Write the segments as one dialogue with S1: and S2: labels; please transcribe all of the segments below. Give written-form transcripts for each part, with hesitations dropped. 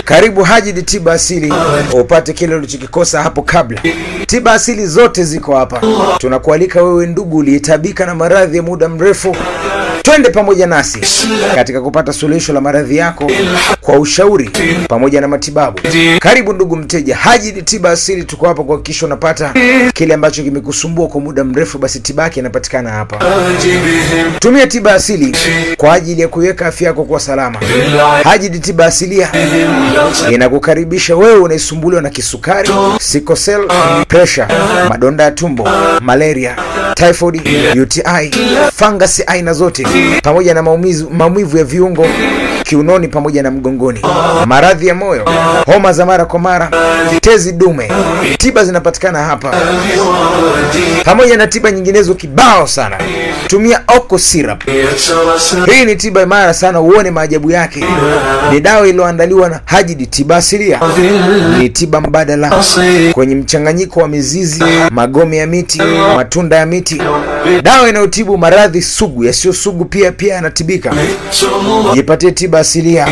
S1: Karibu Hajid Tiba Asili, upate kile ulichokikosa hapo kabla. Tiba asili zote ziko hapa. Tunakualika wewe ndugu uliyetabika na maradhi ya muda mrefu, twende pamoja nasi katika kupata suluhisho la maradhi yako kwa ushauri pamoja na matibabu. Karibu ndugu mteja, Hajid Tiba Asili tuko hapa kuhakikisha unapata kile ambacho kimekusumbua kwa muda mrefu, basi tiba yake inapatikana hapa. Tumia tiba asili kwa ajili ya kuweka afya yako kwa salama. Hajid Tiba Asilia inakukaribisha wewe unaisumbuliwa na kisukari, sickle cell, pressure, madonda ya tumbo, malaria, typhoid, UTI, fungus aina zote, pamoja na maumivu ya viungo kiunoni pamoja na mgongoni, maradhi ya moyo, homa za mara kwa mara, tezi dume. Tiba zinapatikana hapa pamoja na tiba nyinginezo kibao sana. Tumia Oko Syrup. Hii ni tiba imara sana, uone maajabu yake. Ni dawa iliyoandaliwa na Hajid Tiba Asilia. Ni tiba mbadala kwenye mchanganyiko wa mizizi, magome ya miti, matunda ya miti. Dawa inayotibu maradhi sugu, yasiyo sugu pia yanatibika. Jipatie Tiba Asilia.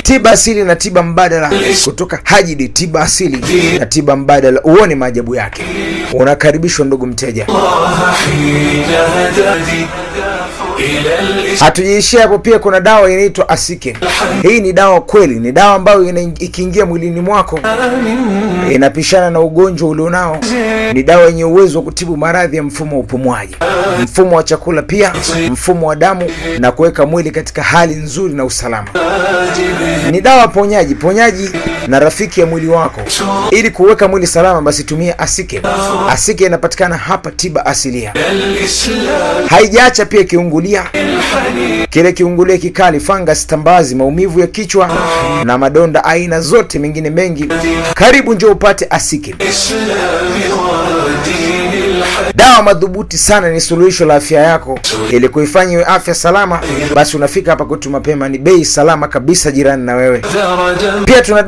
S1: Tiba asili na tiba mbadala kutoka Hajid Tiba Asili na tiba mbadala, uone maajabu yake. Unakaribishwa ndugu mteja. Hatujiishia hapo, pia kuna dawa inaitwa Asike. Hii ni dawa kweli, ni dawa ambayo ikiingia mwilini mwako inapishana na ugonjwa ulionao. Ni dawa yenye uwezo wa kutibu maradhi ya mfumo wa upumuaji, mfumo wa chakula, pia mfumo wa damu, na kuweka mwili katika hali nzuri na usalama. Ni dawa ponyaji na rafiki ya mwili wako. Ili kuweka mwili salama, basi tumia Asike. Asike inapatikana hapa Tiba Asilia. Haijaacha pia kiungulia, kile kiungulia kikali, fungus, tambazi, maumivu ya kichwa na madonda aina zote mengine mengi. Karibu njoo upate Asike. Dawa madhubuti sana, ni suluhisho la afya yako. Ili kuifanya iwe afya salama, basi unafika hapa kwetu mapema. Ni bei salama kabisa jirani na wewe. Pia tuna